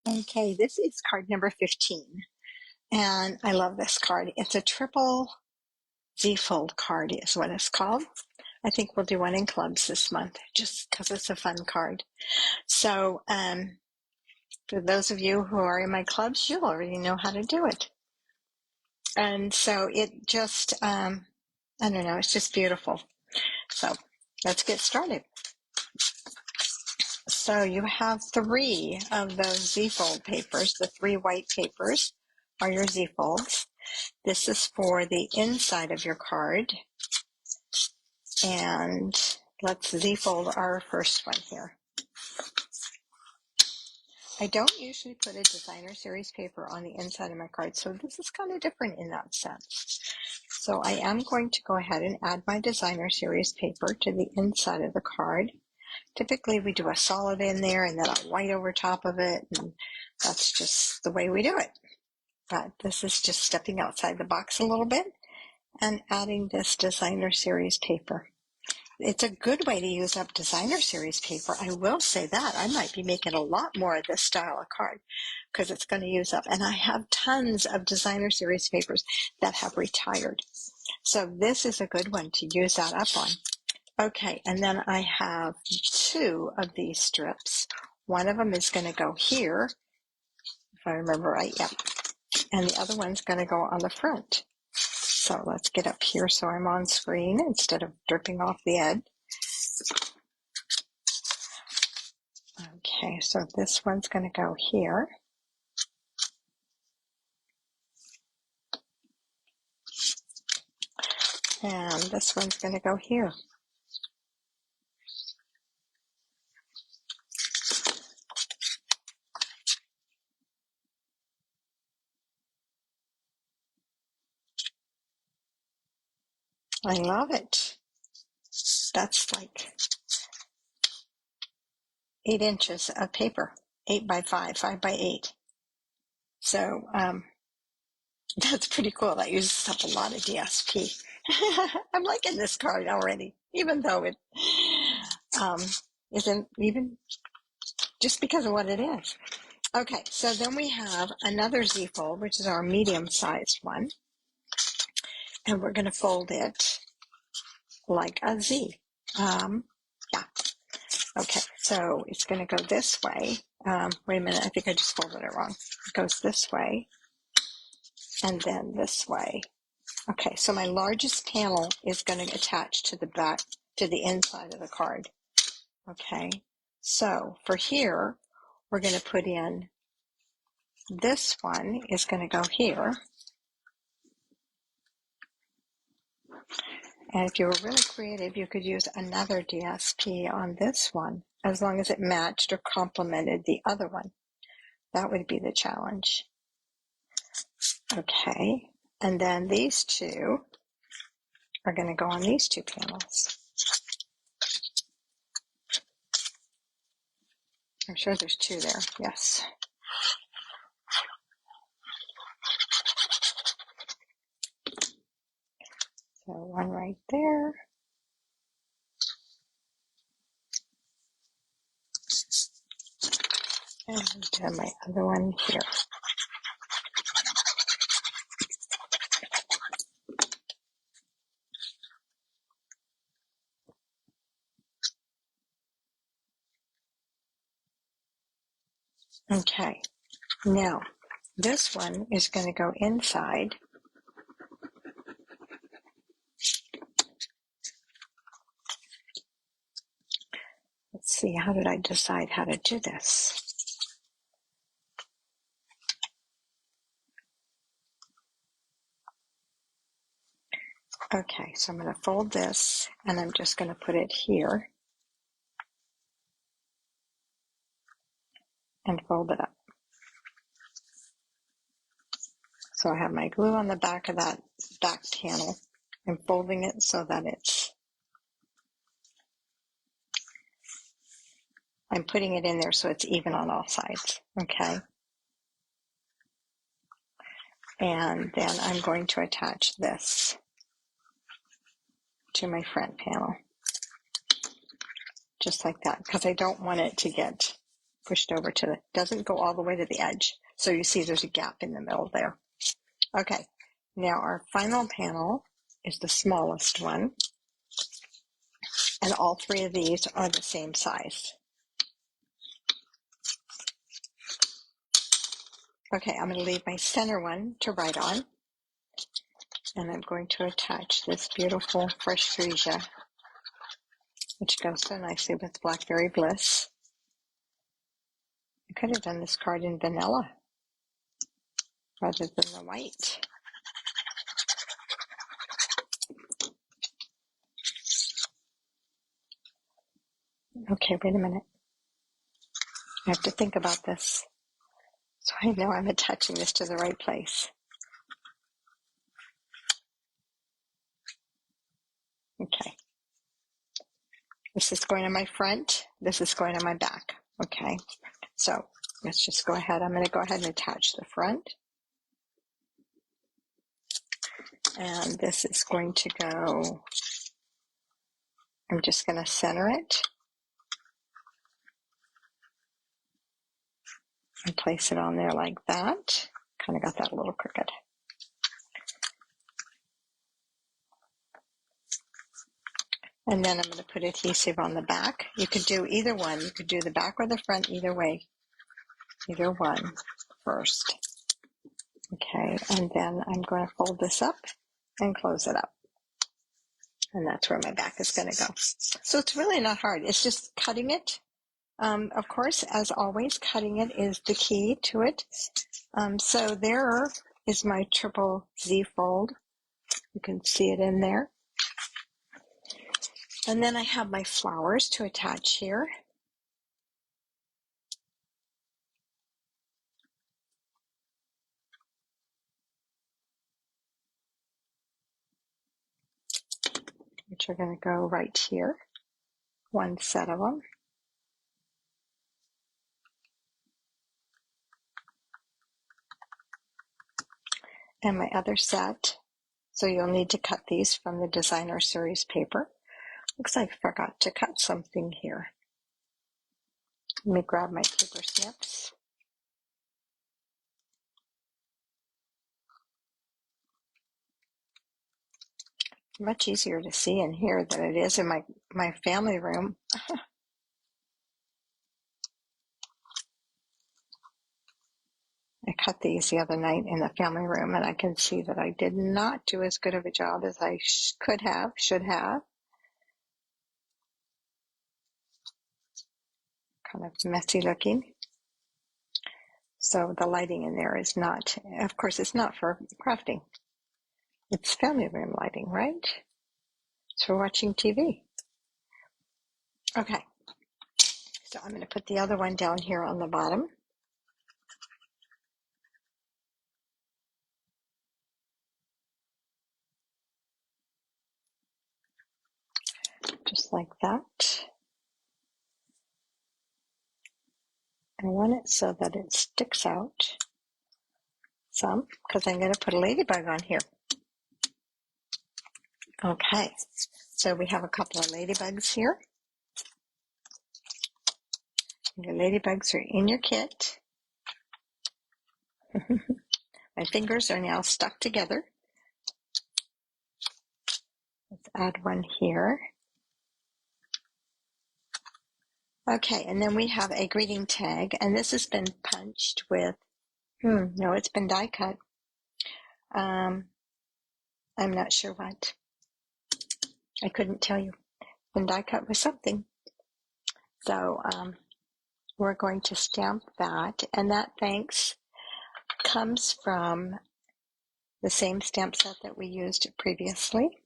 Okay, this is card number 15, and I love this card. It's a triple Z-fold card is what it's called. I think we'll do one in clubs this month just because it's a fun card. So for those of you who are in my clubs, you'll already know how to do it. And so it just, I don't know, it's just beautiful. So let's get started. So you have 3 of those Z-fold papers. The 3 white papers are your Z-folds. This is for the inside of your card. And let's Z-fold our first one here. I don't usually put a designer series paper on the inside of my card, so this is kind of different in that sense. So I am going to go ahead and add my designer series paper to the inside of the card. Typically we do a solid in there and then a white over top of it, and that's just the way we do it. But this is just stepping outside the box a little bit and adding this designer series paper. It's a good way to use up designer series paper. I will say that. I might be making a lot more of this style of card because it's going to use up. And I have tons of designer series papers that have retired. So this is a good one to use that up on. Okay, and then I have 2 of these strips. One of them is going to go here, if I remember right. Yep. And the other one's going to go on the front. So let's get up here so I'm on screen instead of dripping off the edge. Okay, so this one's going to go here. And this one's going to go here. I love it. That's like 8 inches of paper, 8 by 5, 5 by 8. So that's pretty cool. That uses up a lot of DSP. I'm liking this card already, even though it isn't even just because of what it is. Okay, so then we have another Z fold, which is our medium-sized one. And we're going to fold it like a Z. Yeah. Okay, so it's going to go this way. Wait a minute, I think I just folded it wrong. It goes this way and then this way. Okay, so my largest panel is going to attach to the back, to the inside of the card. Okay, so for here, we're going to put in this one is going to go here. And if you were really creative, you could use another DSP on this one, as long as it matched or complemented the other one. That would be the challenge. Okay, and then these 2 are going to go on these 2 panels. I'm sure there's 2 there, yes. So one right there. And then my other one here. Okay, now this one is going to go inside. Let's see, how did I decide how to do this? Okay, so I'm going to fold this and I'm just going to put it here and fold it up. So I have my glue on the back of that back panel. I'm folding it so that I'm putting it in there so it's even on all sides, okay? And then I'm going to attach this to my front panel, just like that, because I don't want it to get pushed over to the, doesn't go all the way to the edge. So you see there's a gap in the middle there. Okay, now our final panel is the smallest one. And all three of these are the same size. Okay, I'm going to leave my center one to write on. And I'm going to attach this beautiful fresh freesia, which goes so nicely with Blackberry Bliss. I could have done this card in vanilla rather than the white. Okay, wait a minute. I have to think about this so I know I'm attaching this to the right place. Okay. This is going on my front. This is going on my back. Okay. So let's just go ahead. I'm going to go ahead and attach the front. And this is going to go, I'm just going to center it and place it on there like that. Kind of got that a little crooked. And then I'm going to put adhesive on the back. You could do either one. You could do the back or the front, either way. Either one first. Okay, and then I'm going to fold this up and close it up. And that's where my back is going to go. So it's really not hard. It's just cutting it. Of course, as always, cutting it is the key to it. So there is my triple Z fold. You can see it in there. And then I have my flowers to attach here. Which are going to go right here. One set of them. And my other set. So you'll need to cut these from the Designer Series paper. Looks like I forgot to cut something here. Let me grab my paper snips. Much easier to see in here than it is in my family room. I cut these the other night in the family room, and I can see that I did not do as good of a job as I should have. Kind of messy looking. So the lighting in there is not, of course, it's not for crafting. It's family room lighting, right? It's for watching TV. Okay. So I'm going to put the other one down here on the bottom. Just like that. I want it so that it sticks out some, because I'm going to put a ladybug on here. Okay, so we have a couple of ladybugs here. Your ladybugs are in your kit. My fingers are now stuck together. Let's add one here. Okay, and then we have a greeting tag, and this has been punched with, no, it's been die cut. I'm not sure what. I couldn't tell you. Been die cut with something. So we're going to stamp that, and that thanks comes from the same stamp set that we used previously.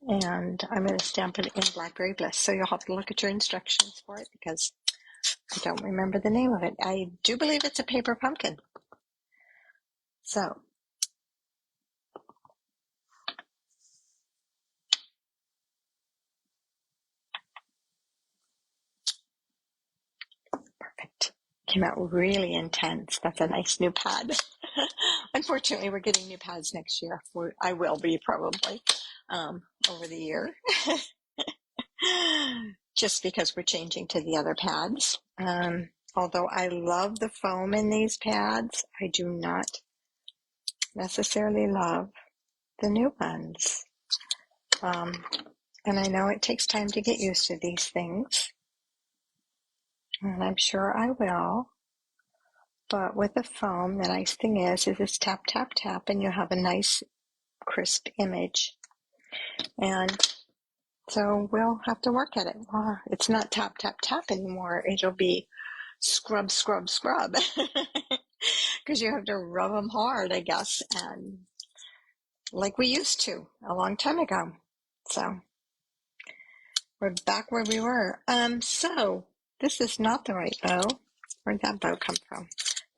And I'm going to stamp it in Blackberry Bliss. So you'll have to look at your instructions for it because I don't remember the name of it. I do believe it's a paper pumpkin. So perfect. Came out really intense. That's a nice new pad. Unfortunately, we're getting new pads next year. I will be probably over the year. just because we're changing to the other pads. Although I love the foam in these pads, I do not necessarily love the new ones. And I know it takes time to get used to these things, and I'm sure I will. But with the foam, the nice thing is it's tap, tap, tap, and you have a nice, crisp image. And so we'll have to work at it. Well, it's not tap, tap, tap anymore. It'll be scrub, scrub, scrub. Because you have to rub them hard, I guess, and like we used to a long time ago. So we're back where we were. So this is not the right bow. Where'd that bow come from?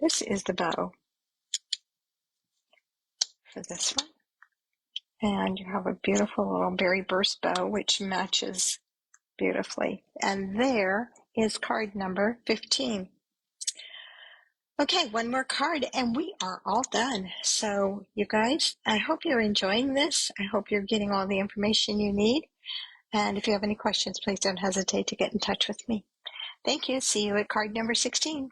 This is the bow for this one. And you have a beautiful little berry burst bow, which matches beautifully. And there is card number 15. Okay, one more card and we are all done. So you guys, I hope you're enjoying this. I hope you're getting all the information you need. And if you have any questions, please don't hesitate to get in touch with me. Thank you. See you at card number 16.